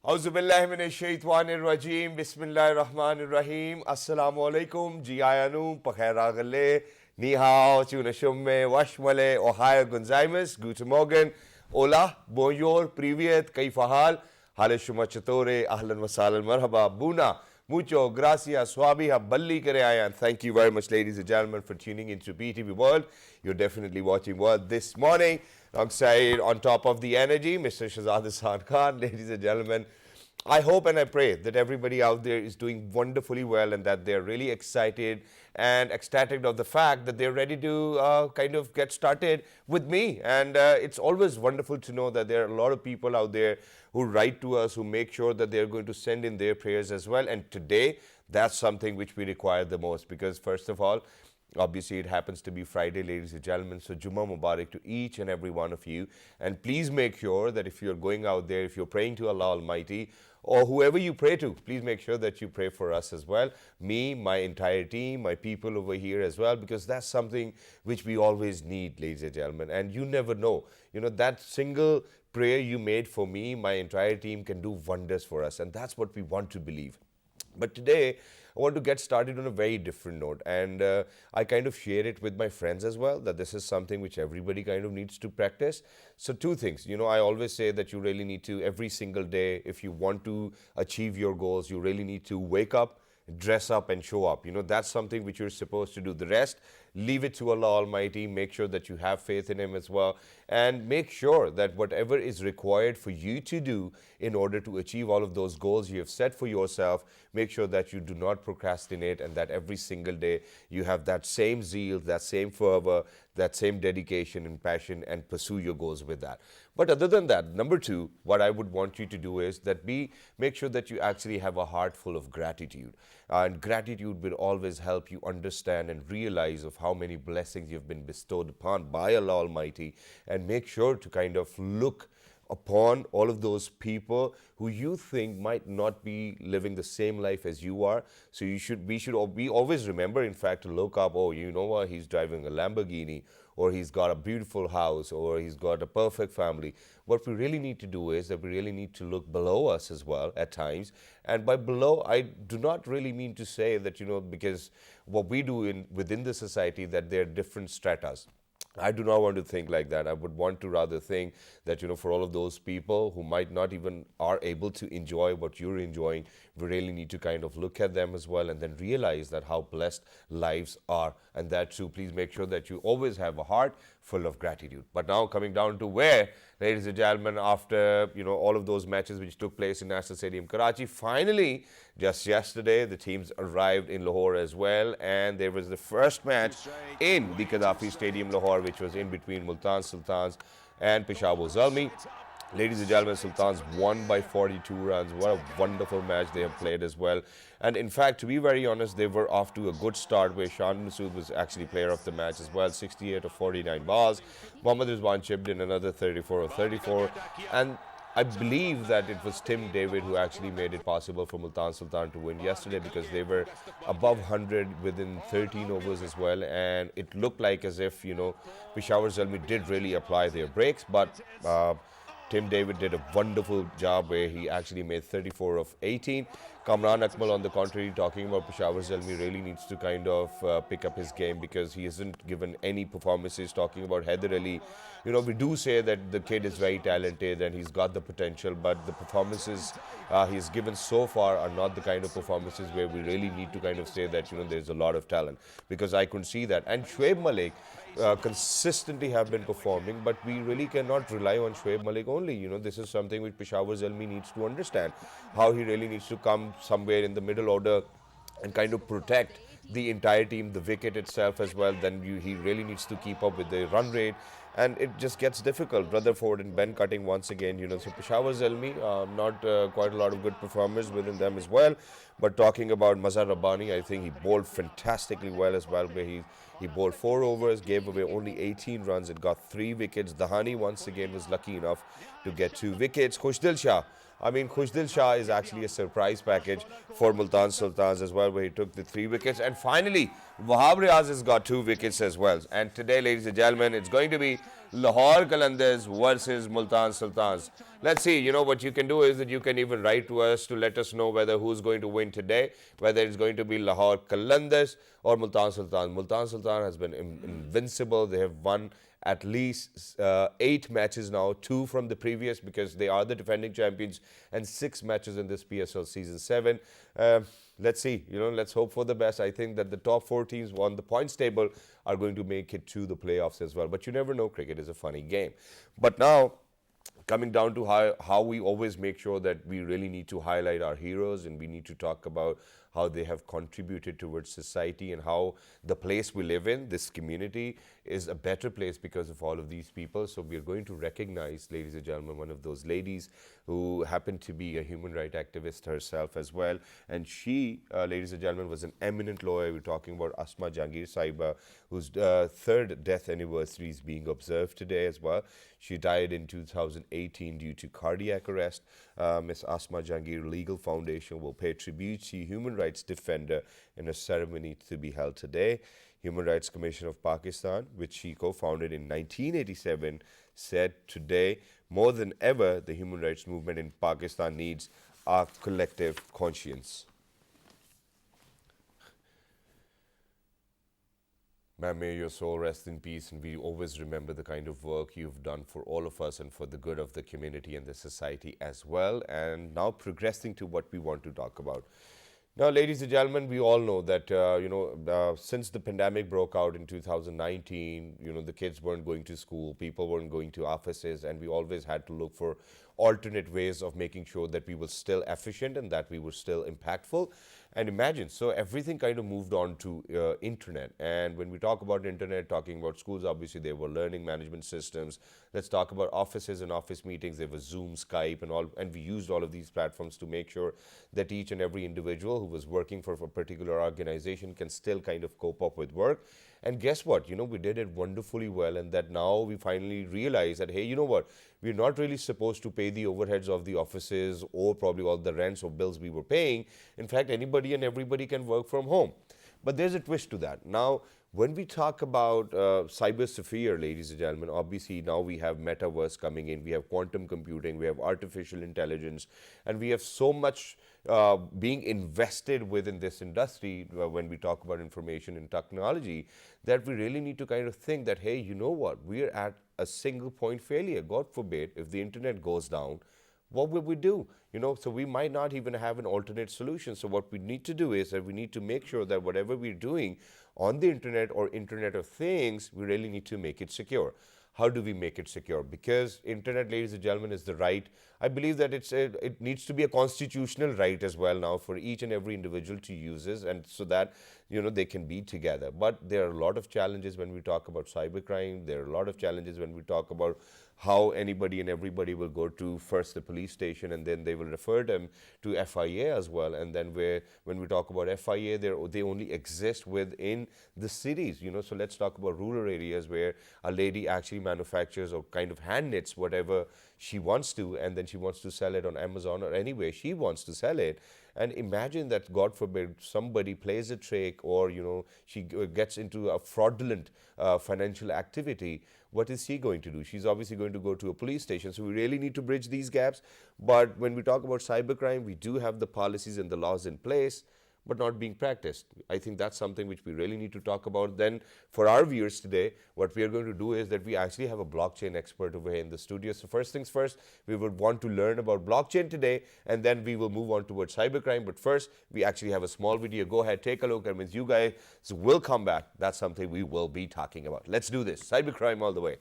Auzubillahiminash-shaytanir-rajeem. Bismillahir-rahmanir-rahim. Assalamu-alaikum. Jiayanu, Pakhairagale, Ni hao, Chunashumme, Washmale, Ohio Gonzaimas, Guten Morgen, Hola, Bonjour, Privyet, Kaifahal, Haleshuma Chatore, Ahlan Wasalan, Marhaba, Buna, Mucho, Gracias, Swabi, Balli Kare. And thank you very much, ladies and gentlemen, for tuning into BTV World. You're definitely watching World this morning. Alongside, on top of the energy, Mr. Shahzad Hassan Khan. Ladies and gentlemen, I hope and I pray that everybody out there is doing wonderfully well and that they're really excited and ecstatic of the fact that they're ready to kind of get started with me. And it's always wonderful to know that there are a lot of people out there who write to us, who make sure that they're going to send in their prayers as well. And today, that's something which we require the most because, first of all, obviously, it happens to be Friday, ladies and gentlemen. So, Jummah Mubarak to each and every one of you. And please make sure that if you're going out there, if you're praying to Allah Almighty, or whoever you pray to, please make sure that you pray for us as well. Me, my entire team, my people over here as well, because that's something which we always need, ladies and gentlemen. And you never know, that single prayer you made for me, my entire team can do wonders for us. And that's what we want to believe. But today, I want to get started on a very different note, and I kind of share it with my friends as well, that this is something which everybody kind of needs to practice. So two things, I always say that you really need to, every single day, if you want to achieve your goals, you really need to wake up, dress up and show up. That's something which you're supposed to do. The rest, leave it to Allah Almighty. Make sure that you have faith in Him as well. And make sure that whatever is required for you to do in order to achieve all of those goals you have set for yourself, make sure that you do not procrastinate and that every single day you have that same zeal, that same fervor, that same dedication and passion and pursue your goals with that. But other than that, number two, what I would want you to do is that make sure that you actually have a heart full of gratitude. And gratitude will always help you understand and realize of how many blessings you've been bestowed upon by Allah Almighty, and make sure to kind of look upon all of those people who you think might not be living the same life as you are. So we always remember, in fact, to look up, oh, you know what, he's driving a Lamborghini, or he's got a beautiful house, or he's got a perfect family. What we really need to do is that we really need to look below us as well at times. And by below, I do not really mean to say that, because what we do within the society, that there are different stratas. I do not want to think like that. I would want to rather think that, for all of those people who might not even are able to enjoy what you're enjoying, we really need to kind of look at them as well and then realize that how blessed lives are. And that too, please make sure that you always have a heart full of gratitude. But now coming down to where, ladies and gentlemen, after, all of those matches which took place in National Stadium, Karachi, finally, just yesterday, the teams arrived in Lahore as well. And there was the first match in the Gaddafi Stadium, Lahore, which was in between Multan Sultans and Peshawar Zalmi. Ladies and gentlemen, Sultans won by 42 runs. What a wonderful match they have played as well. And in fact, to be very honest, they were off to a good start where Shan Masood was actually player of the match as well. 68 of 49 balls. Mohammad Rizwan chipped in another 34 of 34. And I believe that it was Tim David who actually made it possible for Multan Sultan to win yesterday, because they were above 100 within 13 overs as well. And it looked like as if, Peshawar Zalmi did really apply their brakes. But Tim David did a wonderful job where he actually made 34 of 18. Kamran Akmal, on the contrary, talking about Peshawar Zalmi, really needs to kind of pick up his game because he hasn't given any performances. Talking about Haider Ali, we do say that the kid is very talented and he's got the potential, but the performances he's given so far are not the kind of performances where we really need to kind of say that, there's a lot of talent, because I couldn't see that. And Shoaib Malik consistently have been performing, but we really cannot rely on Shoaib Malik only. This is something which Peshawar Zalmi needs to understand, how he really needs to come somewhere in the middle order and kind of protect the entire team, the wicket itself as well. Then he really needs to keep up with the run rate, and it just gets difficult. Rutherford and Ben Cutting once again, so Peshawar Zalmi, not quite a lot of good performers within them as well. But talking about Mazhar Rabbani, I think he bowled fantastically well as well, where he bowled 4 overs, gave away only 18 runs, and got 3 wickets. Dahani once again was lucky enough to get 2 wickets. Khushdil Shah, Khushdil Shah is actually a surprise package for Multan Sultans as well, where he took the 3 wickets. And finally, Wahab Riaz has got 2 wickets as well. And today, ladies and gentlemen, it's going to be Lahore Qalandars versus Multan Sultans. Let's see, what you can do is that you can even write to us to let us know whether who's going to win today, whether it's going to be Lahore Qalandars or Multan Sultan. Multan Sultan has been invincible. They have won at least 8 matches now, 2 from the previous because they are the defending champions, and 6 matches in this PSL season 7. Let's see, let's hope for the best. I think that the top 4 teams on the points table are going to make it to the playoffs as well. But you never know, cricket is a funny game. But now, coming down to how we always make sure that we really need to highlight our heroes, and we need to talk about how they have contributed towards society and how the place we live in, this community, is a better place because of all of these people. So we are going to recognize, ladies and gentlemen, one of those ladies who happened to be a human rights activist herself as well. And she, ladies and gentlemen, was an eminent lawyer. We're talking about Asma Jahangir Sahiba, whose 3rd death anniversary is being observed today as well. She died in 2018 due to cardiac arrest. Miss Asma Jahangir Legal Foundation will pay tribute to human rights defender in a ceremony to be held today. Human Rights Commission of Pakistan, which she co-founded in 1987, said today, more than ever, the human rights movement in Pakistan needs our collective conscience. Ma'am, may your soul rest in peace, and we always remember the kind of work you've done for all of us and for the good of the community and the society as well. And now progressing to what we want to talk about. Now, ladies and gentlemen, we all know that, since the pandemic broke out in 2019, the kids weren't going to school, people weren't going to offices, and we always had to look for alternate ways of making sure that we were still efficient and that we were still impactful. And imagine, so everything kind of moved on to internet. And when we talk about internet, talking about schools, obviously there were learning management systems. Let's talk about offices and office meetings. There was Zoom, Skype, and all. And we used all of these platforms to make sure that each and every individual who was working for a particular organization can still kind of cope up with work. And guess what? We did it wonderfully well, and that now we finally realize that, hey, you know what? We're not really supposed to pay the overheads of the offices or probably all the rents or bills we were paying. In fact, anybody and everybody can work from home. But there's a twist to that. Now, when we talk about cybersphere, ladies and gentlemen, obviously now we have metaverse coming in, we have quantum computing, we have artificial intelligence, and we have so much being invested within this industry when we talk about information and technology, that we really need to kind of think that, hey, you know what, we're at a single point failure. God forbid, if the internet goes down, what will we do? So we might not even have an alternate solution. So what we need to do is that we need to make sure that whatever we're doing on the internet or Internet of Things, we really need to make it secure. How do we make it secure? Because internet, ladies and gentlemen, is the right. I believe that it needs to be a constitutional right as well now for each and every individual to use this, and so that they can be together. But there are a lot of challenges when we talk about cybercrime. There are a lot of challenges when we talk about how anybody and everybody will go to first the police station, and then they will refer them to FIA as well. And then when we talk about FIA, they only exist within the cities. So let's talk about rural areas where a lady actually manufactures or kind of hand knits whatever she wants to, and then she wants to sell it on Amazon or anywhere she wants to sell it. And imagine that, God forbid, somebody plays a trick or, she gets into a fraudulent financial activity. What is she going to do? She's obviously going to go to a police station. So we really need to bridge these gaps. But when we talk about cybercrime, we do have the policies and the laws in place, but not being practiced. I think that's something which we really need to talk about. Then for our viewers today, what we are going to do is that we actually have a blockchain expert over here in the studio. So first things first, we would want to learn about blockchain today, and then we will move on towards cybercrime. But first, we actually have a small video. Go ahead, take a look, and when you guys will come back, that's something we will be talking about. Let's do this. Cybercrime all the way.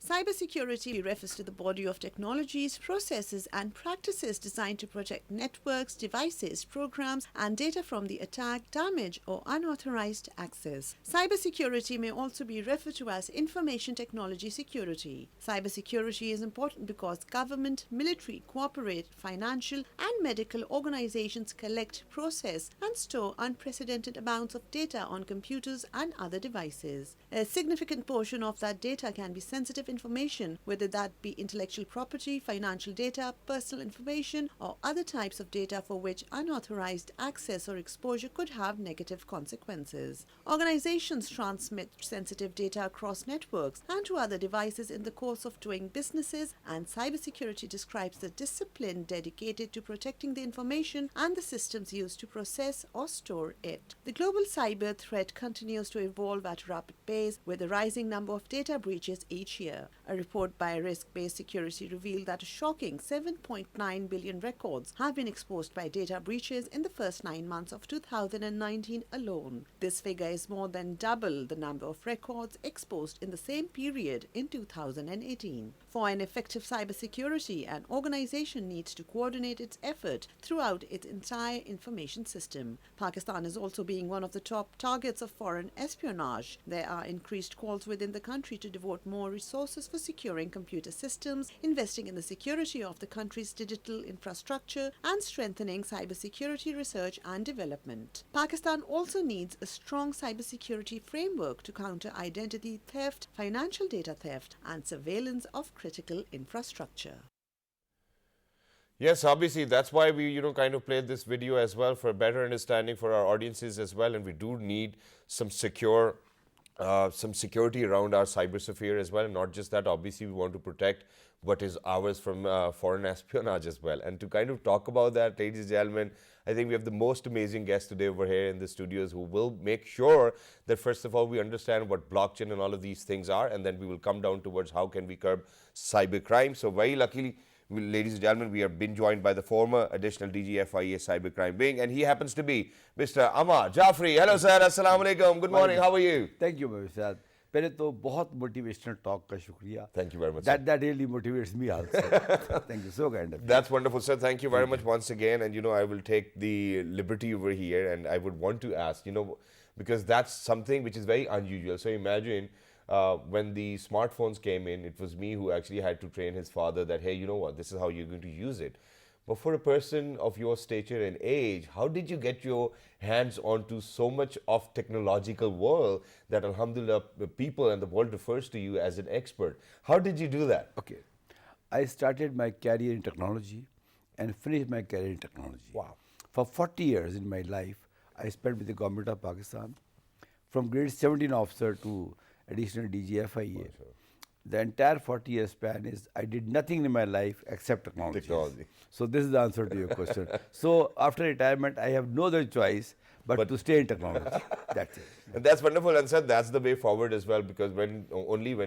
Cybersecurity refers to the body of technologies, processes, and practices designed to protect networks, devices, programs, and data from the attack, damage, or unauthorized access. Cybersecurity may also be referred to as information technology security. Cybersecurity is important because government, military, corporate, financial, and and medical organizations collect, process, and store unprecedented amounts of data on computers and other devices. A significant portion of that data can be sensitive information, whether that be intellectual property, financial data, personal information, or other types of data for which unauthorized access or exposure could have negative consequences. Organizations transmit sensitive data across networks and to other devices in the course of doing businesses, and cybersecurity describes the discipline dedicated to protecting the information and the systems used to process or store it. The global cyber threat continues to evolve at a rapid pace, with a rising number of data breaches each year. A report by Risk-Based Security revealed that a shocking 7.9 billion records have been exposed by data breaches in the first 9 months of 2019 alone. This figure is more than double the number of records exposed in the same period in 2018. For an effective cybersecurity, an organization needs to coordinate its effort throughout its entire information system. Pakistan is also being one of the top targets of foreign espionage. There are increased calls within the country to devote more resources for securing computer systems, investing in the security of the country's digital infrastructure, and strengthening cybersecurity research and development. Pakistan also needs a strong cybersecurity framework to counter identity theft, financial data theft, and surveillance of critical infrastructure. Yes, obviously, that's why we, kind of played this video as well, for a better understanding for our audiences as well. And we do need some security around our cybersphere as well. And not just that, obviously, we want to protect what is ours from foreign espionage as well. And to kind of talk about that, ladies and gentlemen, I think we have the most amazing guest today over here in the studios, who will make sure that, first of all, we understand what blockchain and all of these things are, and then we will come down towards how can we curb cybercrime. So very luckily, ladies and gentlemen, we have been joined by the former additional DG FIA cybercrime wing, and he happens to be Mr. Ammar Jafri. Hello, sir. Assalamu alaikum. Good morning. How are you? Thank you, Mr. पहले तो बहुत motivational talk का शुक्रिया. Thank you very much. That really motivates me also. Thank you, so kind of you. That's wonderful, sir. Thank you very much once again. And I will take the liberty over here, and I would want to ask, because that's something which is very unusual. So imagine when the smartphones came in, it was me who actually had to train his father that, hey, you know what, this is how you're going to use it. But for a person of your stature and age, how did you get your hands onto so much of technological world that, alhamdulillah, the people and the world refers to you as an expert? How did you do that? Okay. I started my career in technology and finished my career in technology. Wow. For 40 years in my life, I spent with the government of Pakistan, from grade 17 officer to additional DG FIA. Sure. The entire 40-year span is I did nothing in my life except technology. So this is the answer to your question. So after retirement, I have no other choice but to stay in technology. That's it. And that's wonderful. And sir, that's the way forward as well, because when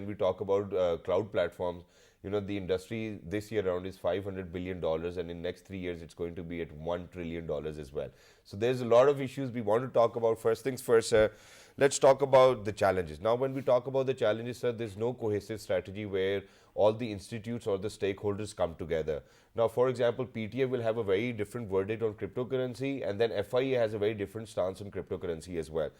we talk about cloud platforms, the industry this year around is $500 billion, and in next 3 years, it's going to be at $1 trillion as well. So there's a lot of issues we want to talk about. First things first, let's talk about the challenges. Now, when we talk about the challenges, sir, there's no cohesive strategy where all the institutes or the stakeholders come together. Now, for example, PTA will have a very different verdict on cryptocurrency, and then FIA has a very different stance on cryptocurrency as well.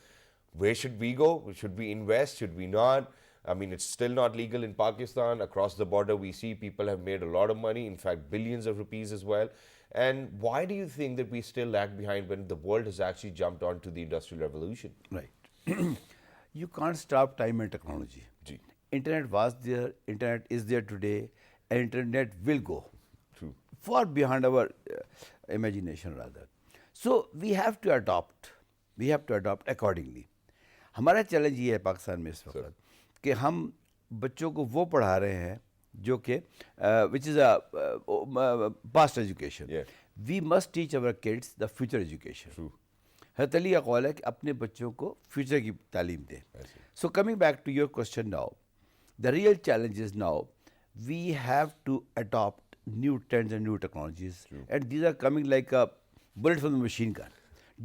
Where should we go? Should we invest? Should we not? I mean, it's still not legal in Pakistan. Across the border, we see people have made a lot of money, in fact, billions of rupees as well. And why do you think that we still lag behind when the world has actually jumped onto the Industrial Revolution? Right. You can't stop time and technology. Gee. Internet was there, Internet is there today, and Internet will go. True. Far beyond our imagination rather. So we have to adopt accordingly. हमारा challenge ये है पाकिस्तान में इस वक्त कि हम बच्चों को वो पढ़ा रहे हैं जो कि which is a past education. We must teach our kids the future education. Hazrat Ali का कौल है कि अपने बच्चों को फ्यूचर की तालीम दें. So coming back to your question now, the real challenge is now we have to adopt new trends and new technologies, and these are coming like a bullet from the machine gun.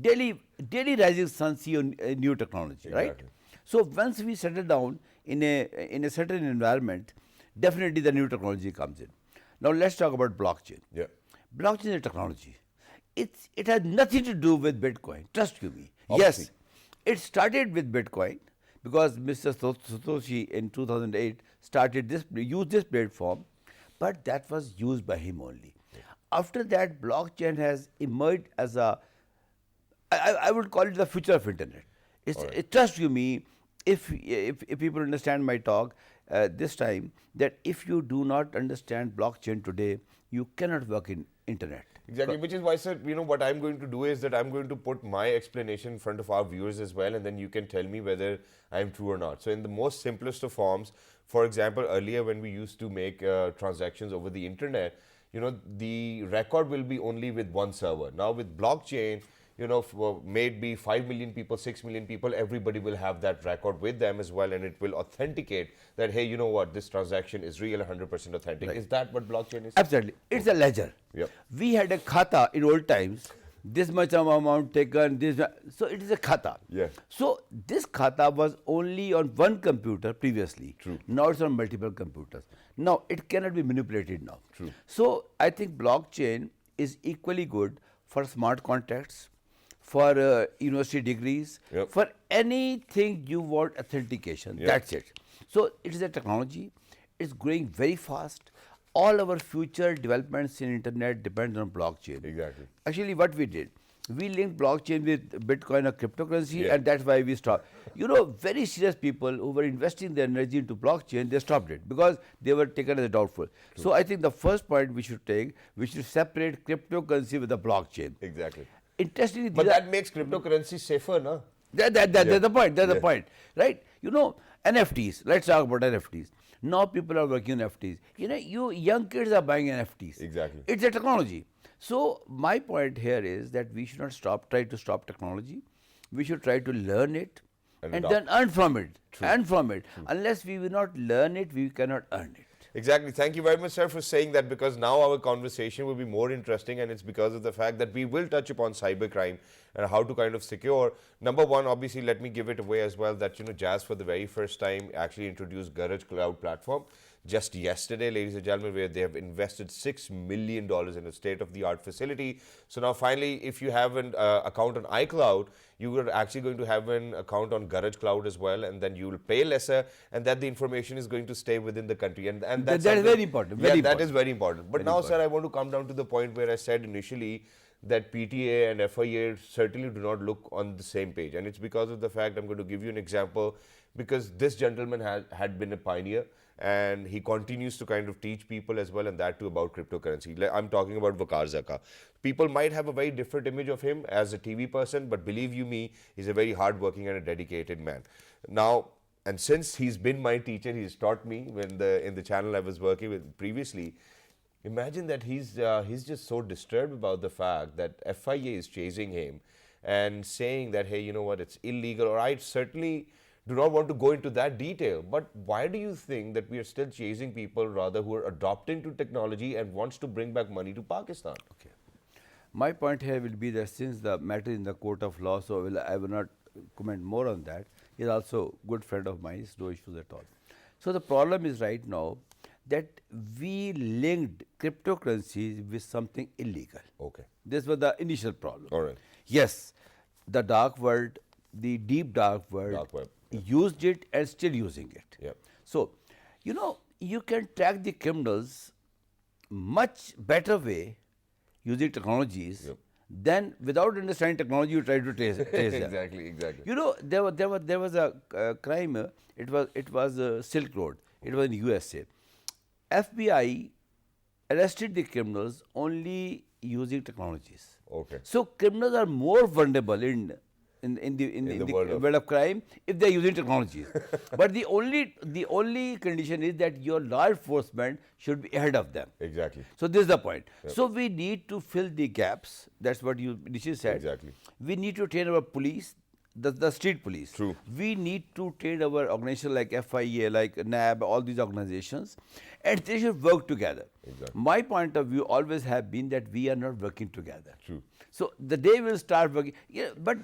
Daily rising sun see a new technology, right? Exactly. So once we settle down in a certain environment, definitely the new technology comes in. Now let's talk about blockchain. Yeah. Blockchain is a technology. It has nothing to do with Bitcoin. Trust you me. Obviously. Yes, it started with Bitcoin because Mr. Satoshi in 2008 used this platform, but that was used by him only. after that, blockchain has emerged as I would call it the future of internet. Trust you me, if people understand my talk this time, that if you do not understand blockchain today, you cannot work in internet. Exactly, which is why, sir, what I'm going to do is that I'm going to put my explanation in front of our viewers as well, and then you can tell me whether I'm true or not. So in the most simplest of forms, for example, earlier when we used to make transactions over the internet, the record will be only with one server. Now with blockchain, maybe 5 million people, 6 million people, everybody will have that record with them as well, and it will authenticate that, hey, you know what, this transaction is real, 100% authentic. Right. Is that what blockchain is? Absolutely. It's a ledger. Yep. We had a khata in old times, this much amount taken, so it is a khata. Yeah. So this khata was only on one computer previously. True. Now it's on multiple computers. Now it cannot be manipulated now. True. So I think blockchain is equally good for smart contracts, for university degrees, Yep. for anything you want authentication. Yep. That's it. So it is a technology. It's growing very fast. All our future developments in internet depend on blockchain. Exactly. Actually, what we did, we linked blockchain with Bitcoin or cryptocurrency, Yeah. and that's why we stopped. Very serious people who were investing their energy into blockchain, they stopped it because they were taken as doubtful. True. So I think the first point we should take, we should separate cryptocurrency with the blockchain. Exactly. Interestingly, But that makes cryptocurrency safer, no? That's the point. That's the point, right? NFTs. Let's talk about NFTs. Now people are working on NFTs. You young kids are buying NFTs. Exactly. It's a technology. So my point here is that we should not try to stop technology. We should try to learn it and then earn from it. True. Earn from it. True. Unless we will not learn it, we cannot earn it. Exactly. Thank you very much, sir, for saying that, because now our conversation will be more interesting, and it's because of the fact that we will touch upon cybercrime and how to kind of secure. Number one, obviously, let me give it away as well that, Jazz for the very first time actually introduced Garage Cloud platform. Just yesterday, ladies and gentlemen, where they have invested $6 million in a state-of-the-art facility. So now finally, if you have an account on iCloud, you are actually going to have an account on Garage Cloud as well, and then you will pay lesser, and that the information is going to stay within the country. And that's that is very important. That is very important. But very now, important. sir, I want to come down to the point where I said initially that PTA and FIA certainly do not look on the same page. And it's because of the fact, I'm going to give you an example, because this gentleman had been a pioneer, and he continues to kind of teach people as well, and that too about cryptocurrency. I'm talking about Vakar Zaka. People might have a very different image of him as a TV person, but believe you me, he's a very hardworking and a dedicated man. Now, and since he's been my teacher, he's taught me in the channel I was working with previously. Imagine that he's just so disturbed about the fact that FIA is chasing him and saying that, hey, you know what, it's illegal. Or I certainly do not want to go into that detail, but why do you think that we are still chasing people rather who are adopting to technology and wants to bring back money to Pakistan? Okay. My point here will be that since the matter is in the court of law, so I will not comment more on that. He is also a good friend of mine, it's no issues at all. So the problem is right now that we linked cryptocurrencies with something illegal. Okay. This was the initial problem. All right. Yes, the dark world, the deep dark world, Dark web. used it and still using it. Yeah. So, you can track the criminals much better way using technologies than without understanding technology you try to trace them. Exactly. There was a crime. It was Silk Road. It was in USA. FBI arrested the criminals only using technologies. Okay. So criminals are more vulnerable in the world of crime if they are using technologies. But the only condition is that your law enforcement should be ahead of them. Exactly. So this is the point. Yep. So we need to fill the gaps. That's what you initially said. Exactly. We need to train our police, the street police. True. We need to train our organization like FIA, like NAB, all these organizations, and they should work together. Exactly. My point of view always have been that we are not working together. True. So the day we'll start working, but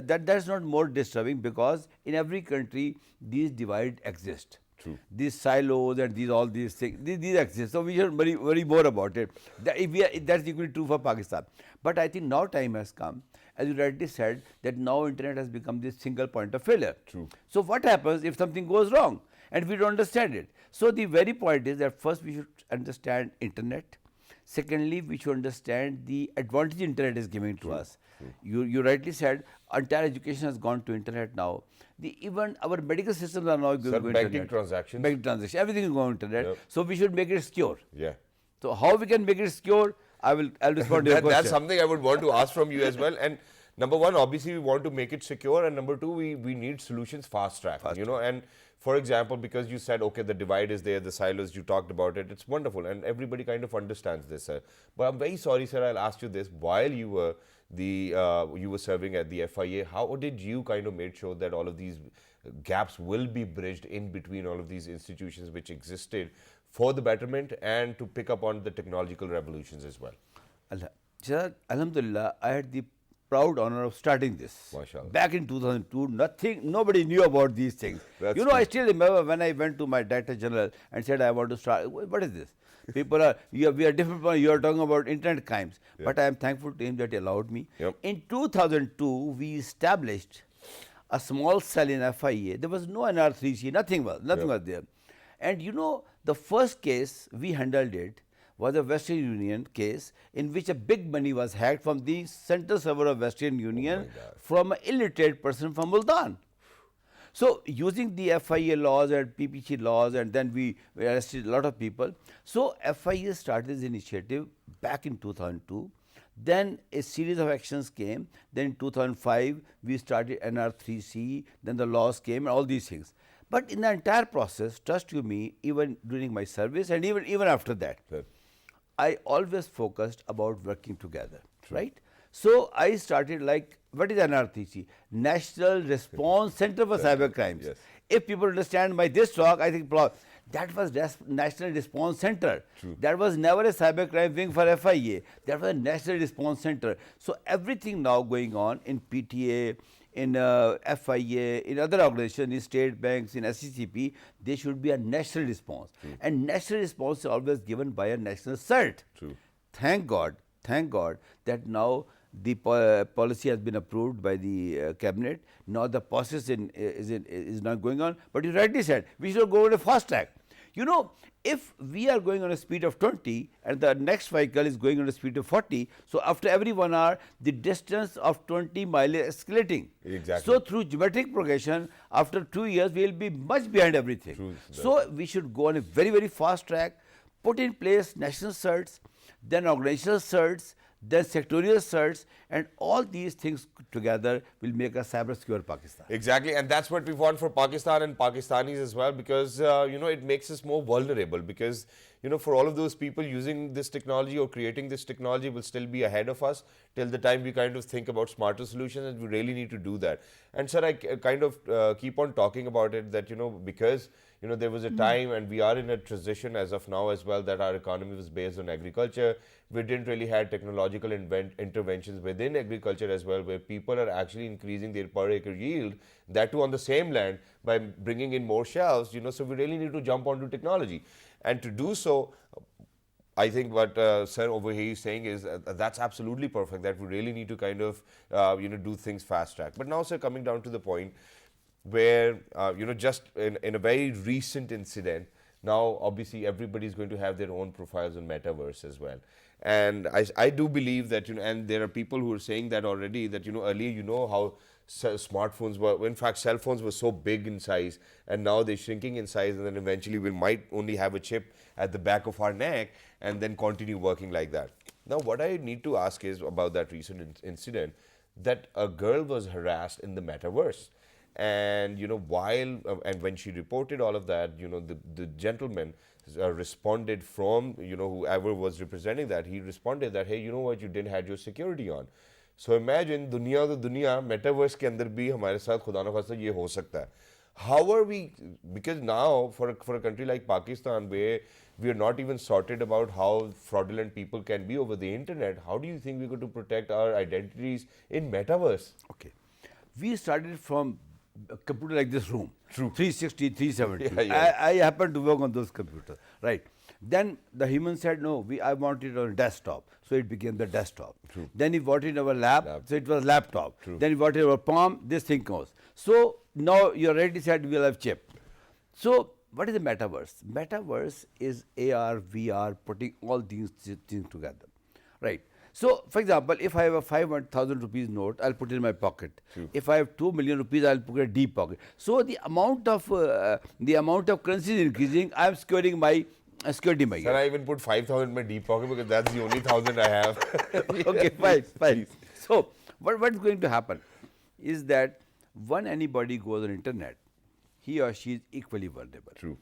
that's not more disturbing, because in every country these divides exist. True. These silos and all these things, these exist. So we should worry more about it. That's equally true for Pakistan. But I think now time has come, as you rightly said, that now internet has become this single point of failure. True. So what happens if something goes wrong and we don't understand it? So the very point is that first we should understand internet. Secondly, we should understand the advantage internet is giving to us. You rightly said, entire education has gone to internet now. Even our medical systems are now going to banking internet. transactions. Banking transactions, everything is going to internet. Yep. So we should make it secure. Yeah. So how we can make it secure? I'll respond to your question. That's something I would want to ask from you as well. And number one, obviously, we want to make it secure, and number two, we need solutions fast track. And for example, because you said, okay, the divide is there, the silos, you talked about it, it's wonderful, and everybody kind of understands this, sir. But I'm very sorry, sir, I'll ask you this. While you were serving at the FIA, how did you kind of make sure that all of these gaps will be bridged in between all of these institutions which existed for the betterment and to pick up on the technological revolutions as well? Sir, Alhamdulillah, I had the proud honor of starting this. MashaAllah. Back in 2002, nobody knew about these things. That's I still remember when I went to my Director General and said, I want to start. What is this? We are different. You are talking about internet crimes. Yep. But I am thankful to him that he allowed me. Yep. In 2002, we established a small cell in FIA. There was no NR3C, nothing was there. And the first case we handled it was a Western Union case in which a big money was hacked from the central server of Western Union from an illiterate person from Multan. So using the FIA laws and PPC laws, and then we arrested a lot of people. So FIA started this initiative back in 2002. Then a series of actions came. Then in 2005, we started NR3C. Then the laws came and all these things. But in the entire process, trust you me, even during my service and even after that, Sure. I always focused about working together, right? So I started what is NR3C? National Response Center for Cyber Crimes. Yes. If people understand by this talk, I think that was National Response Center. True. That was never a cyber crime wing for FIA. That was a National Response Center. So everything now going on in PTA, in FIA, in other organizations, in state banks, in SCCP, there should be a national response. And national response is always given by a national cert. True. Thank God that now the policy has been approved by the cabinet. Now the process is not going on. But you rightly said, we should go on a fast track. If we are going on a speed of 20 and the next vehicle is going on a speed of 40, so after every 1 hour, the distance of 20 miles is escalating. Exactly. So through geometric progression, after 2 years, we will be much behind everything. True. So we should go on a very, very fast track, put in place national certs, then organizational certs, then sectorial certs, and all these things together will make a cyber secure Pakistan. Exactly, and that's what we want for Pakistan and Pakistanis as well, because it makes us more vulnerable, because for all of those people using this technology or creating this technology will still be ahead of us till the time we kind of think about smarter solutions, and we really need to do that. And sir, I kind of keep on talking about it that because there was a time, and we are in a transition as of now as well, that our economy was based on agriculture. We didn't really have technological interventions within agriculture as well, where people are actually increasing their per acre yield, that too on the same land, by bringing in more shelves, so we really need to jump onto technology. And to do so, I think what sir over here is saying is that's absolutely perfect, that we really need to kind of, do things fast track. But now, sir, coming down to the point where, just in a very recent incident, now obviously everybody is going to have their own profiles in metaverse as well. And I do believe that, and there are people who are saying that already, that, earlier, how smartphones were, in fact, cell phones were so big in size, and now they're shrinking in size, and then eventually we might only have a chip at the back of our neck and then continue working like that. Now, what I need to ask is about that recent incident, that a girl was harassed in the metaverse. And, and when she reported all of that, the gentleman responded from, whoever was representing that, he responded that, hey, you know what, you didn't have your security on. So imagine, दुनिया metaverse के अंदर भी हमारे साथ खुदा न खास्ता ये हो सकता है. How are we, because now for a country like Pakistan, where we are not even sorted about how fraudulent people can be over the internet, how do you think we're going to protect our identities in metaverse? Okay. We started from a computer like this room. True. 360, 370. Yeah. I happened to work on those computers. Right. Then the human said, no, I want it on a desktop. So it became the desktop. True. Then he bought it in our lap, so it was laptop. True. Then he bought it in our palm, this thing goes. So now you already said we'll have chip. So what is the metaverse? Metaverse is AR, VR, putting all these things together, right? So, for example, if I have a 500,000 rupees note, I'll put it in my pocket. If I have 2 million rupees, I'll put it in a deep pocket. So the amount of currency is increasing. I'm securing my security my Sir, I even put 5,000 in my deep pocket because that's the only 1,000 I have. Okay, fine. So what's going to happen is that when anybody goes on internet, he or she is equally vulnerable. True.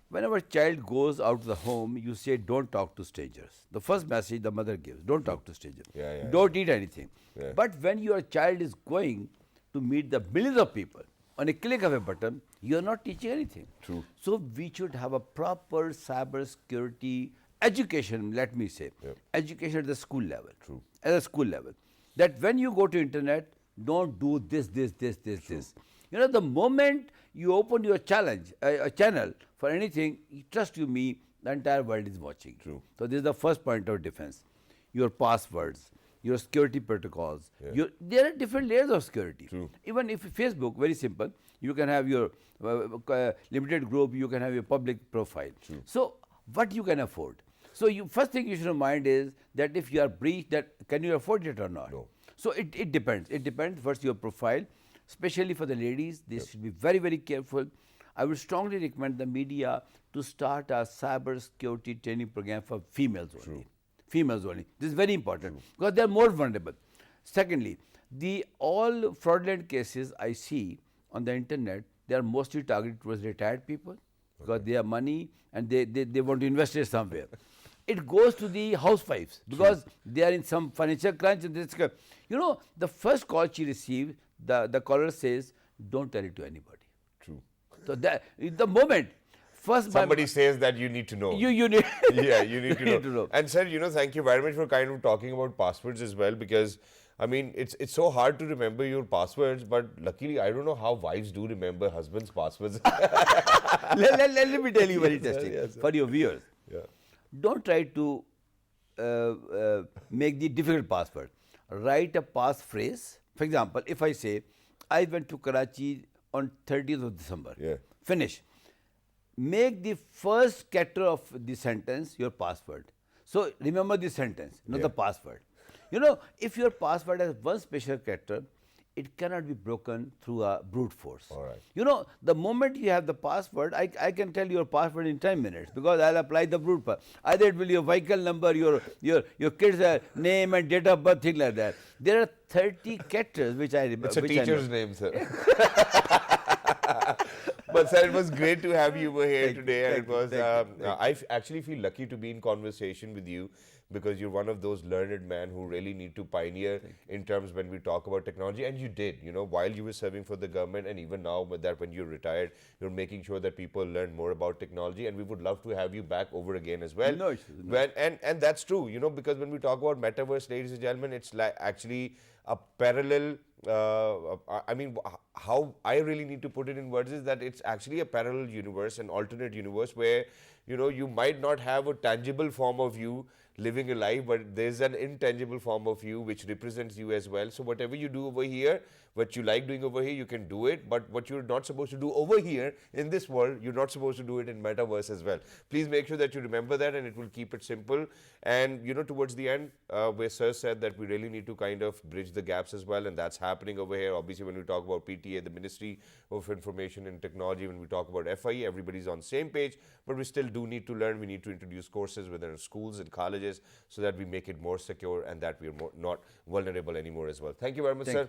Whenever a child goes out of the home, you say, don't talk to strangers. The first message the mother gives, don't talk to strangers. Don't eat anything. Yeah. But when your child is going to meet the millions of people, on a click of a button, you are not teaching anything. True. So we should have a proper cyber security education, let me say. Education at the school level. True. At the school level. That when you go to internet, don't do this. You know, the moment you open your a channel for anything, trust you me, the entire world is watching. True. So this is the first point of defense. Your passwords, your security protocols. There are different layers of security. True. Even if Facebook, very simple, you can have your limited group, you can have your public profile. True. So what you can afford? So first thing you should mind is that if you are breached, that can you afford it or not? No. So it depends. It depends what's your profile. Especially for the ladies, they should be very, very careful. I would strongly recommend the media to start a cyber security training program for females only. True. Females only. This is very important because they are more vulnerable. Secondly, all fraudulent cases I see on the internet, they are mostly targeted towards retired people because they have money and they want to invest it somewhere. It goes to the housewives because they are in some financial crunch. And you know, the first call she received, the caller says, don't tell it to anybody. True. So that the moment first Somebody says that you need to know. you need Yeah, you need you to know. And sir, thank you very much for kind of talking about passwords as well, because I mean, it's so hard to remember your passwords, but luckily I don't know how wives do remember husbands' passwords. let me tell you very interesting Yes, for your viewers. Yeah. Don't try to make the difficult password. Write a passphrase. For example, if I say, I went to Karachi on 30th of December. Yeah. Finish. Make the first character of the sentence your password. So remember the sentence, not the password. You know, if your password has one special character, it cannot be broken through a brute force. All right. You know, the moment you have the password, I can tell your password in 10 minutes because I'll apply the brute force. Either it will be your vehicle number, your kid's name and date of birth, thing like that. There are 30 characters which I remember. It's a teacher's name, sir. But sir, it was great to have you over here today. And it was. I actually feel lucky to be in conversation with you because you're one of those learned men who really need to pioneer in terms when we talk about technology. And you did, while you were serving for the government, and even now with that when you're retired, you're making sure that people learn more about technology. And we would love to have you back over again as well. No issues. And that's true, because when we talk about metaverse, ladies and gentlemen, it's like actually a parallel. I mean, how I really need to put it in words is that it's actually a parallel universe, an alternate universe where, you might not have a tangible form of you living a life, but there's an intangible form of you which represents you as well. So whatever you do over here, what you like doing over here, you can do it. But what you're not supposed to do over here in this world, you're not supposed to do it in metaverse as well. Please make sure that you remember that, and it will keep it simple. And towards the end, where Sir said that we really need to kind of bridge the gaps as well, and that's happening over here. Obviously, when we talk about PTA, the Ministry of Information and Technology, when we talk about FIE, everybody's on the same page, but we still do need to learn. We need to introduce courses within our schools and colleges so that we make it more secure and that we are not vulnerable anymore as well. Thank you very much, sir.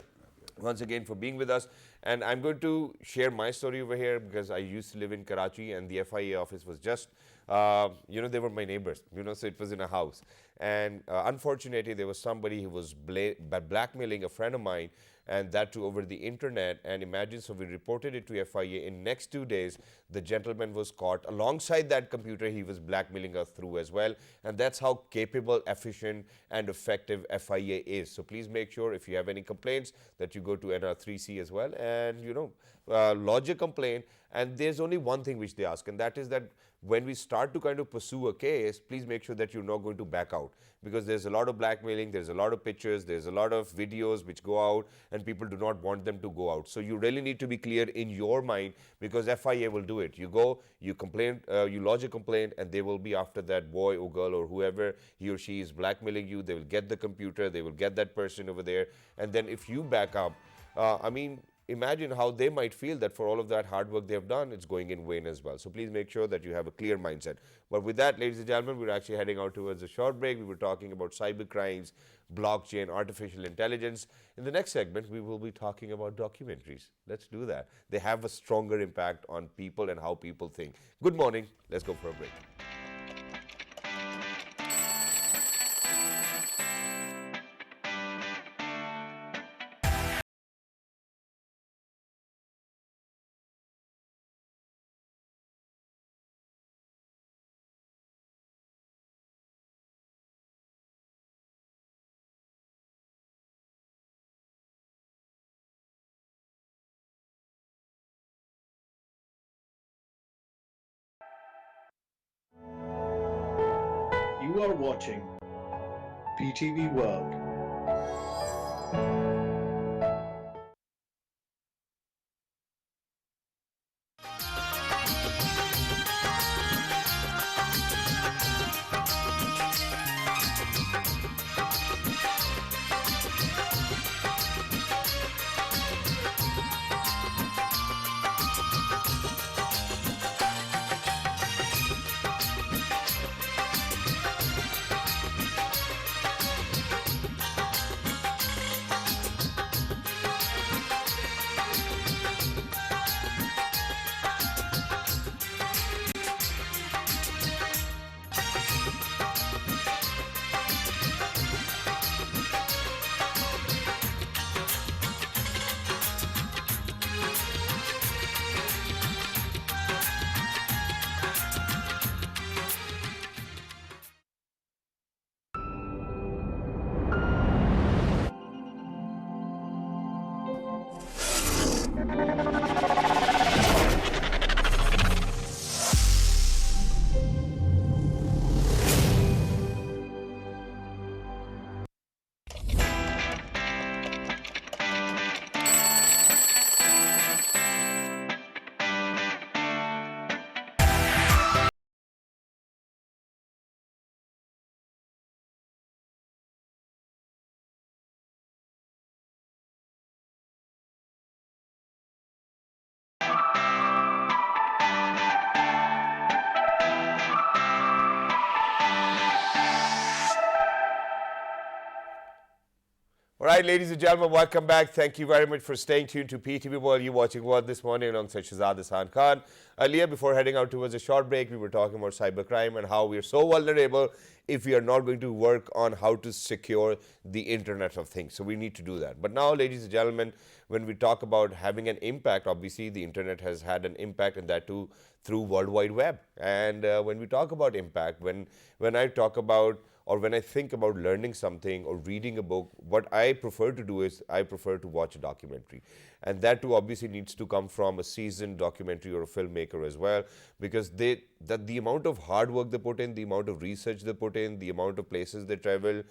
Once again for being with us. And I'm going to share my story over here because I used to live in Karachi and the FIA office was just, they were my neighbors, so it was in a house. And unfortunately, there was somebody who was blackmailing a friend of mine, and that too over the internet. And imagine, so we reported it to FIA. In next 2 days, the gentleman was caught. Alongside that computer, he was blackmailing us through as well. And that's how capable, efficient, and effective FIA is. So please make sure if you have any complaints that you go to NR3C as well and, lodge a complaint. And there's only one thing which they ask, and that is that when we start to kind of pursue a case, please make sure that you're not going to back out. because there's a lot of blackmailing, there's a lot of pictures, there's a lot of videos which go out, and people do not want them to go out. So you really need to be clear in your mind, because FIA will do it. You go, you complain, you lodge a complaint, and they will be after that boy or girl or whoever he or she is blackmailing you. They will get the computer, they will get that person over there, and then if you back up, imagine how they might feel that for all of that hard work they have done, it's going in vain as well. So please make sure that you have a clear mindset. But with that, ladies and gentlemen, we're actually heading out towards a short break. We were talking about cyber crimes, blockchain, artificial intelligence. In the next segment, we will be talking about documentaries. Let's do that. They have a stronger impact on people and how people think. Good morning. Let's go for a break. You are watching PTV World. All right, ladies and gentlemen, welcome back. Thank you very much for staying tuned to PTV World. You're watching World this morning alongside Shahzad Hasan Khan. Earlier, before heading out towards a short break, we were talking about cybercrime and how we are so vulnerable if we are not going to work on how to secure the Internet of Things. So we need to do that. But now, ladies and gentlemen, when we talk about having an impact, obviously the Internet has had an impact, and that too through World Wide Web. And when we talk about impact, when I talk about or when I think about learning something or reading a book, what I prefer to do is I prefer to watch a documentary. And that too obviously needs to come from a seasoned documentary or a filmmaker as well, because the amount of hard work they put in, the amount of research they put in, the amount of places they travel,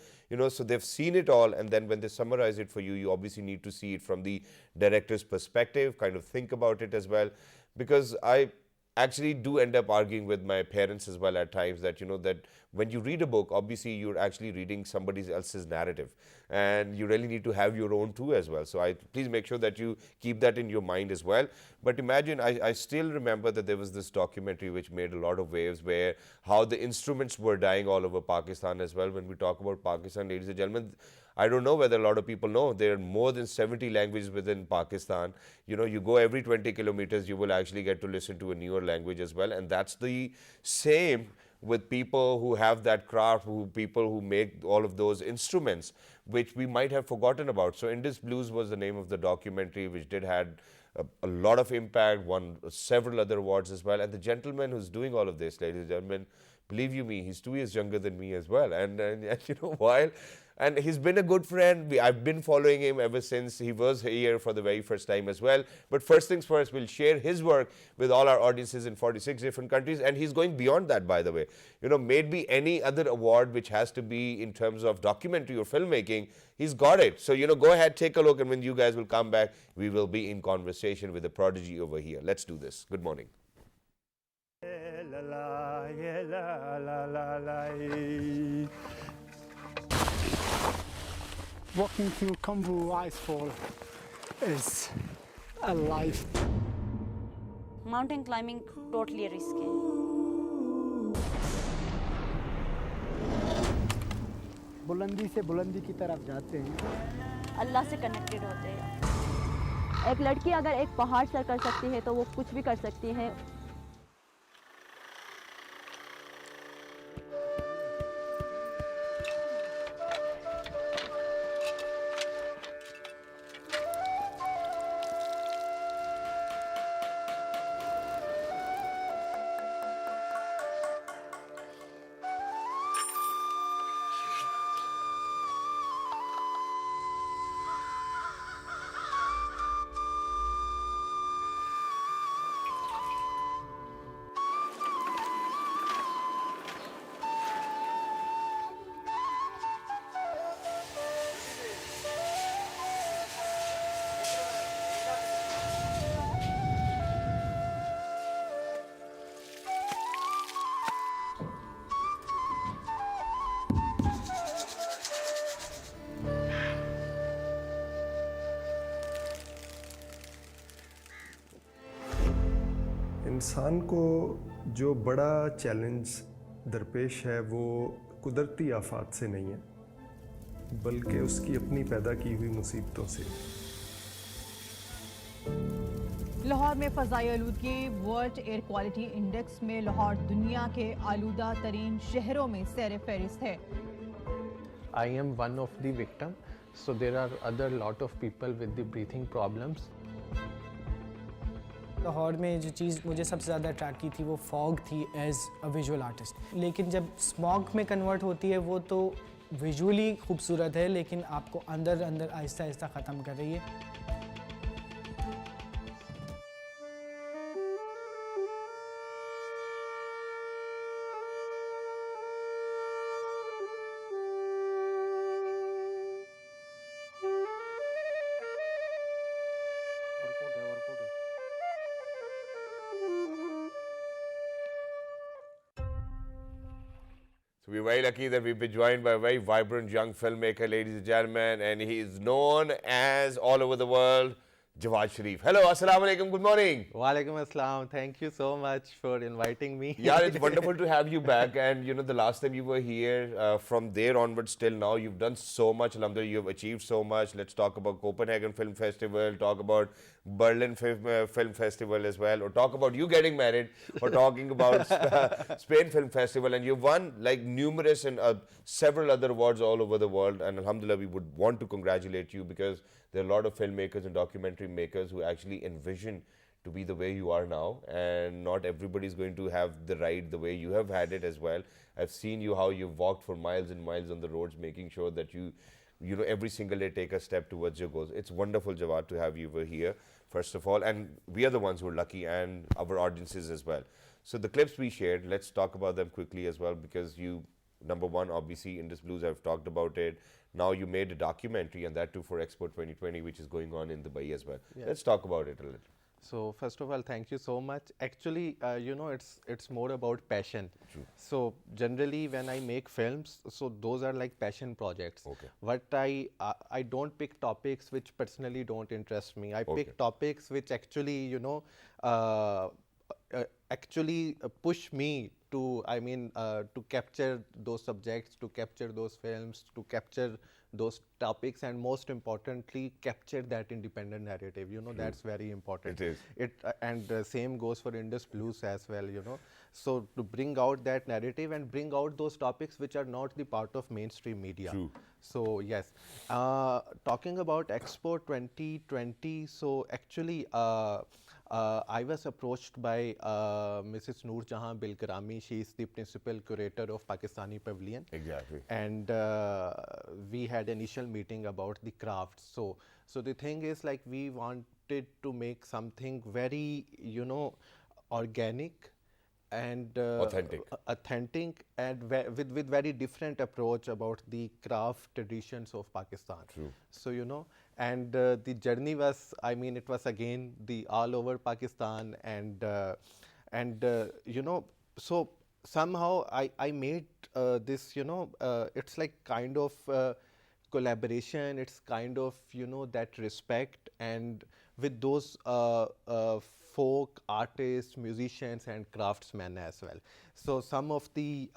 so they've seen it all, and then when they summarize it for you, you obviously need to see it from the director's perspective, kind of think about it as well, because I actually do end up arguing with my parents as well at times that that when you read a book, obviously you're actually reading somebody else's narrative, and you really need to have your own too as well. So please make sure that you keep that in your mind as well. But imagine, I still remember that there was this documentary which made a lot of waves, where how the instruments were dying all over Pakistan as well. When we talk about Pakistan, ladies and gentlemen, I don't know whether a lot of people know there are more than 70 languages within Pakistan. You go every 20 kilometers, you will actually get to listen to a newer language as well. And that's the same with people who have that craft, people who make all of those instruments, which we might have forgotten about. So Indus Blues was the name of the documentary, which did had a lot of impact, won several other awards as well. And the gentleman who's doing all of this, ladies and gentlemen, believe you me, he's 2 years younger than me as well. And while And he's been a good friend. I've been following him ever since he was here for the very first time as well. But first things first, we'll share his work with all our audiences in 46 different countries. And he's going beyond that, by the way. You know, maybe any other award which has to be in terms of documentary or filmmaking, he's got it. So, you know, go ahead, take a look. And when you guys will come back, we will be in conversation with the prodigy over here. Let's do this. Good morning. Walking through Kambu Icefall is a life. Mountain climbing totally a risk है. बुलंदी से बुलंदी की तरफ जाते हैं. अल्लाह से connected होते हैं. एक लड़की अगर एक पहाड़ सर कर सकती है तो वो कुछ भी कर सकती है. इंसान को जो बड़ा चैलेंज दरपेश है वो कुदरती आफात से नहीं है बल्कि उसकी अपनी पैदा की हुई मुसीबतों से. लाहौर में फ़ज़ाई आलूदगी वर्ल्ड एयर क्वालिटी इंडेक्स में लाहौर दुनिया के आलूदा तरीन शहरों में सैर फहरिस्त है. I am one of the victim, so there are other lot of people with the breathing problems. Lahore में जो चीज़ मुझे सबसे ज़्यादा अट्रैक्ट की थी वो फॉग थी एज अ विजुअल आर्टिस्ट. लेकिन जब स्मॉग में कन्वर्ट होती है वो तो विजुअली खूबसूरत है लेकिन आपको अंदर अंदर आहिस्ता आहिस्ता ख़त्म कर रही है. So we're very lucky that we've been joined by a very vibrant young filmmaker, ladies and gentlemen, and he is known as all over the world, Jawad Sharif. Hello, assalamu alaikum, good morning. Walaikum assalam. Thank you so much for inviting me. Yeah, it's wonderful to have you back. And you know, the last time you were here, from there onwards till now, you've done so much. Alhamdulillah, you've achieved so much. Let's talk about Copenhagen Film Festival, talk about Berlin Film Festival as well, or talk about you getting married, or talking about Spain Film Festival. And you've won like numerous and several other awards all over the world. And Alhamdulillah, we would want to congratulate you because there are a lot of filmmakers and documentary makers who actually envision to be the way you are now, and not everybody is going to have the ride the way you have had it as well. I've seen you how you've walked for miles and miles on the roads, making sure that you know, every single day take a step towards your goals. It's wonderful, Jawad, to have you over here, first of all, and we are the ones who are lucky, and our audiences as well. So the clips we shared, let's talk about them quickly as well, because you, number one, obviously, Indus Blues, I've talked about it. Now you made a documentary, and that too for Expo 2020, which is going on in Dubai as well. Yeah. Let's talk about it a little. So first of all, thank you so much. Actually, you know, it's more about passion. True. So generally, when I make films, so those are like passion projects. Okay. But I don't pick topics which personally don't interest me. I Okay. pick topics which actually, you know, push me to, I mean, to capture those subjects, to capture those films, to capture those topics, and most importantly, capture that independent narrative. You know, that's very important. It is. And the same goes for Indus Blues as well, you know. So to bring out that narrative and bring out those topics which are not the part of mainstream media. True. So yes, talking about Expo 2020, so actually I was approached by Mrs. Noor Jahan Bilkarami. She is the principal curator of Pakistani Pavilion. Exactly. And we had initial meeting about the crafts. So the thing is, like, we wanted to make something very, organic and authentic and with very different approach about the craft traditions of Pakistan. True. So and the journey was, I mean, it was again the all over Pakistan, and so somehow I made this, it's like kind of collaboration, it's kind of, that respect, and with those folk artists, musicians and craftsmen as well. So some of the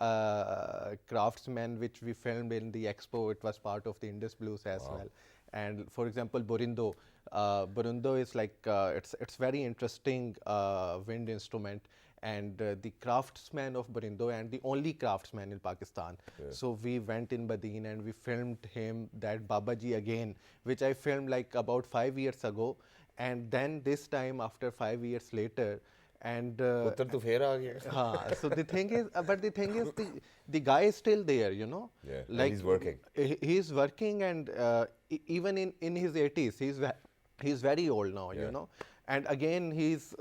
craftsmen which we filmed in the expo, it was part of the Indus Blues as well. And for example, Burindo. Burindo is like, it's very interesting wind instrument, and the craftsman of Burindo, and the only craftsman in Pakistan. So we went in Badin and we filmed him, that Babaji again, which I filmed like about 5 years ago. And then this time after 5 years later, and so the thing is, but the thing is, the guy is still there, Yeah, like he's working. He's working, and even in his 80s, he's very old now, And again, he's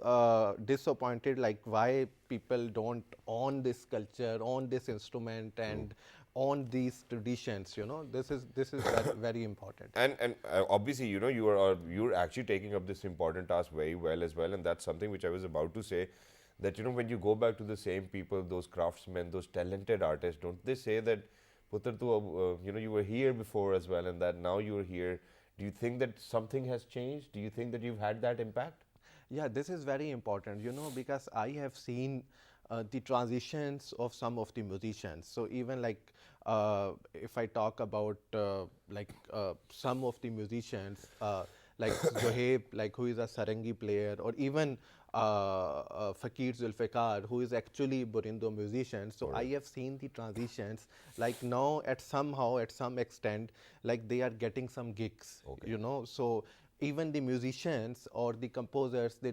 disappointed, like why people don't own this culture, own this instrument, and own these traditions. This is very, very important. And obviously, you're actually taking up this important task very well as well, and that's something which I was about to say, that when you go back to the same people, those craftsmen, those talented artists, don't they say that, Putra, you were here before as well, and that now you're here. Do you think that something has changed? Do you think that you've had that impact? Yeah, this is very important, because I have seen the transitions of some of the musicians. So even like if I talk about some of the musicians like Zohaib, like who is a sarangi player, or even Fakir Zulfikar, who is actually Burindo musician. So I have seen the transitions, like now at some extent, like they are getting some gigs, so even the musicians or the composers, they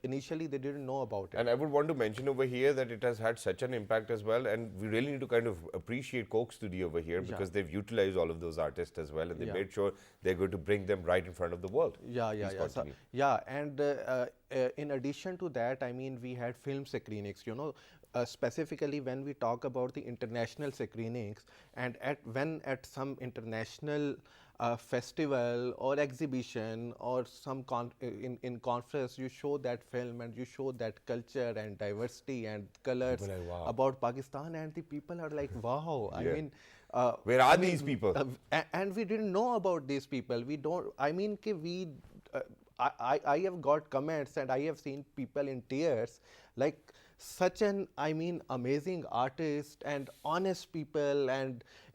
initially they didn't know about it. And I would want to mention over here that it has had such an impact as well, and we really need to kind of appreciate Coke Studio over here, because they've utilized all of those artists as well, and they made sure they're going to bring them right in front of the world. And in addition to that, I mean, we had film screenings, specifically when we talk about the international screenings, and at some international festival or exhibition or some in conference, you show that film and you show that culture and diversity and colors about Pakistan, and the people are like, wow. I mean, where are these people? And we didn't know about these people. We don't. I mean, I have got comments and I have seen people in tears, like such an, I mean, amazing artist and honest people,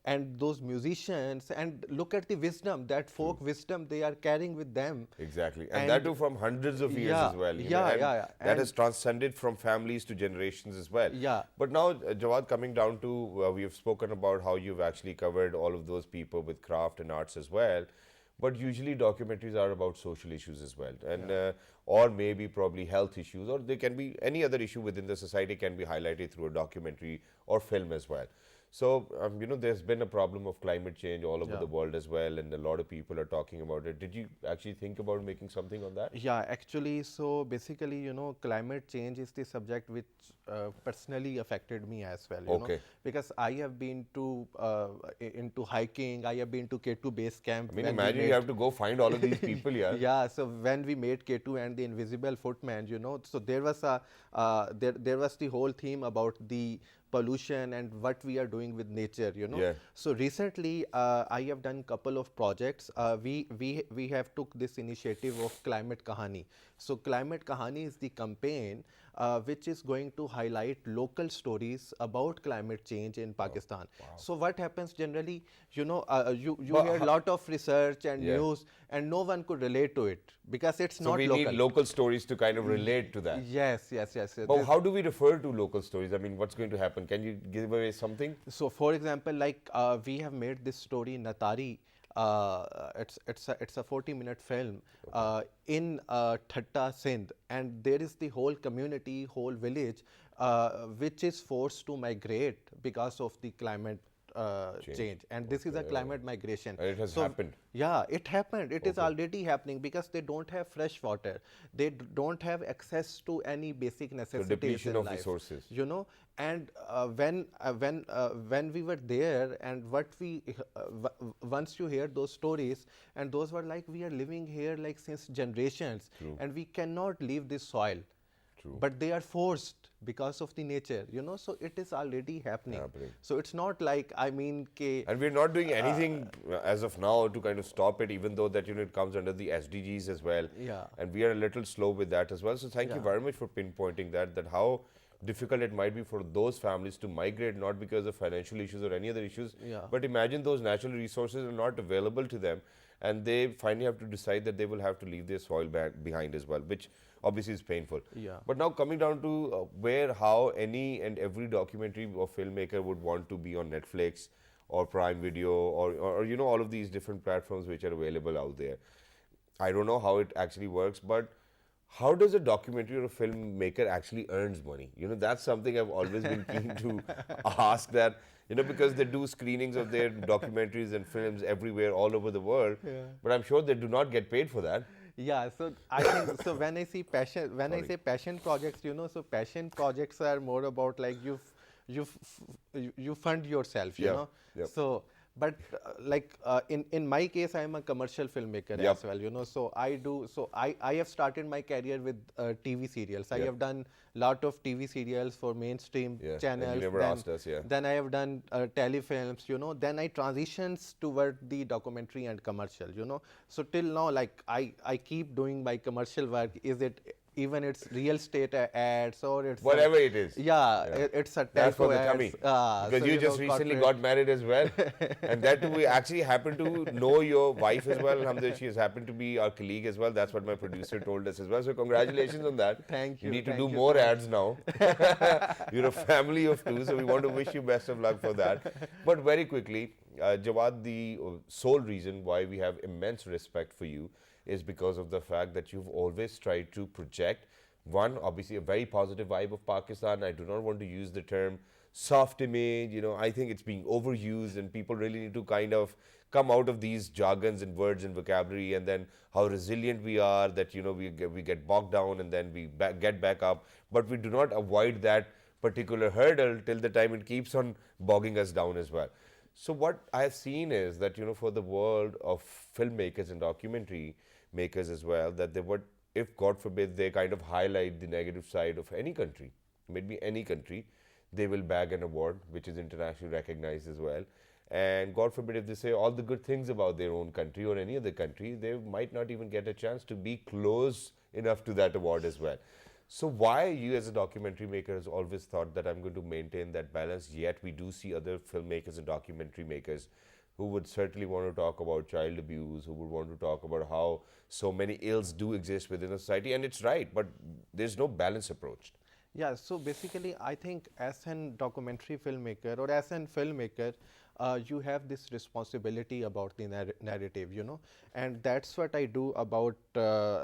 and those musicians, and look at the wisdom, that folk wisdom they are carrying with them. Exactly, and that too from hundreds of years as well. That has transcended from families to generations as well. But now, Jawad, coming down to, we have spoken about how you've actually covered all of those people with craft and arts as well. But usually documentaries are about social issues as well, and or maybe probably health issues, or they can be any other issue within the society can be highlighted through a documentary or film as well. So, there's been a problem of climate change all over the world as well, and a lot of people are talking about it. Did you actually think about making something on that? Yeah, actually, so basically, climate change is the subject which personally affected me as well, you know, because I have been to into hiking, I have been to K2 base camp. I mean, imagine you have to go find all of these people, yeah, so when we made K2 and the Invisible Footman, so there was there was the whole theme about the pollution and what we are doing with nature, So recently, I have done couple of projects. We have took this initiative of Climate Kahani. So Climate Kahani is the campaign which is going to highlight local stories about climate change in Pakistan. So what happens generally, you hear a lot of research and news, and no one could relate to it because it's not local. So we need local stories to kind of relate to that. Yes. But how do we refer to local stories? I mean, what's going to happen? Can you give away something? So for example, like we have made this story Natari, it's a 40-minute film in Thatta, Sindh, and there is the whole community, whole village, which is forced to migrate because of the climate change. And this is a climate migration. And it has happened. Yeah, it happened. It is already happening because they don't have fresh water. They don't have access to any basic necessities depletion in of life, resources. you know. And when we were there, and once you hear those stories, and those were like, we are living here like since generations, and we cannot leave this soil. But they are forced because of the nature, you know, so it is already happening. So it's not like, I mean, and we're not doing anything as of now to kind of stop it, even though that, you know, it comes under the SDGs as well. Yeah. And we are a little slow with that as well. So thank you very much for pinpointing that how difficult it might be for those families to migrate, not because of financial issues or any other issues, but imagine those natural resources are not available to them, and they finally have to decide that they will have to leave their soil behind as well, which obviously is painful. But now coming down to how any and every documentary or filmmaker would want to be on Netflix or Prime Video or you know, all of these different platforms which are available out there. I don't know how it actually works, but how does a documentary or a filmmaker actually earns money? You know, that's something I've always been keen to ask that, you know, because they do screenings of their documentaries and films everywhere, all over the world, but I'm sure they do not get paid for that. Yeah, so I think, so when I see passion, when I say passion projects, you know, so passion projects are more about like you fund yourself, you know. So, but in my case, I am a commercial filmmaker as well, you know. So I have started my career with TV serials. I have done lot of TV serials for mainstream channels. And you never asked us, Then I have done telefilms, you know. Then I transitions toward the documentary and commercial, you know. So till now, like I keep doing my commercial work. Is it even it's real estate ads or it's whatever it is. It's a that's for the ads, tummy. Because so you just recently got married as well. And that too, we actually happen to know your wife as well. Alhamdulillah, she has happened to be our colleague as well. That's what my producer told us as well. So congratulations on that. Thank you. You need to do more ads now. You're a family of two, so we want to wish you best of luck for that. But very quickly, Jawad, the sole reason why we have immense respect for you is because of the fact that you've always tried to project, one, obviously a very positive vibe of Pakistan. I do not want to use the term soft image, you know, I think it's being overused and people really need to kind of come out of these jargons and words and vocabulary, and then how resilient we are, that, you know, we get bogged down and then we get back up, but we do not avoid that particular hurdle till the time it keeps on bogging us down as well. So what I have seen is that, you know, for the world of filmmakers and documentary makers as well, that they would, if God forbid they kind of highlight the negative side of any country, maybe any country, they will bag an award which is internationally recognized as well. And God forbid if they say all the good things about their own country or any other country, they might not even get a chance to be close enough to that award as well. So why you as a documentary maker has always thought that I'm going to maintain that balance, yet we do see other filmmakers and documentary makers who would certainly want to talk about child abuse, who would want to talk about how so many ills do exist within a society, and it's right, but there's no balance approach. Yeah, so basically I think as a documentary filmmaker or as a filmmaker, you have this responsibility about the narrative, you know, and that's what I do about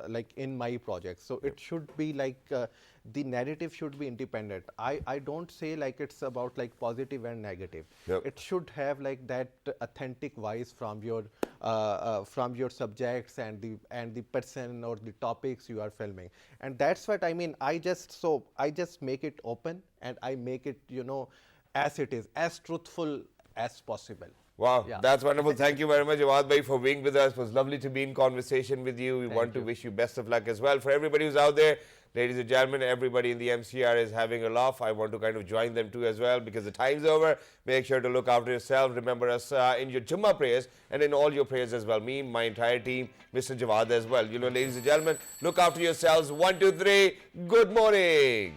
like in my projects. So it should be like the narrative should be independent. I don't say like it's about like positive and negative. It should have like that authentic voice from your subjects and the person or the topics you are filming, and that's what I mean. I just make it open and I make it, you know, as it is, as truthful as possible. Wow, that's wonderful. Thank you very much, Jawad bhai, for being with us. It was lovely to be in conversation with you. We want to wish you best of luck as well. For everybody who's out there, ladies and gentlemen, everybody in the MCR is having a laugh. I want to kind of join them too as well, because the time's over. Make sure to look after yourself. Remember us in your Jummah prayers and in all your prayers as well. Me, my entire team, Mr. Jawad as well. You know, ladies and gentlemen, look after yourselves. 1, 2, 3. Good morning.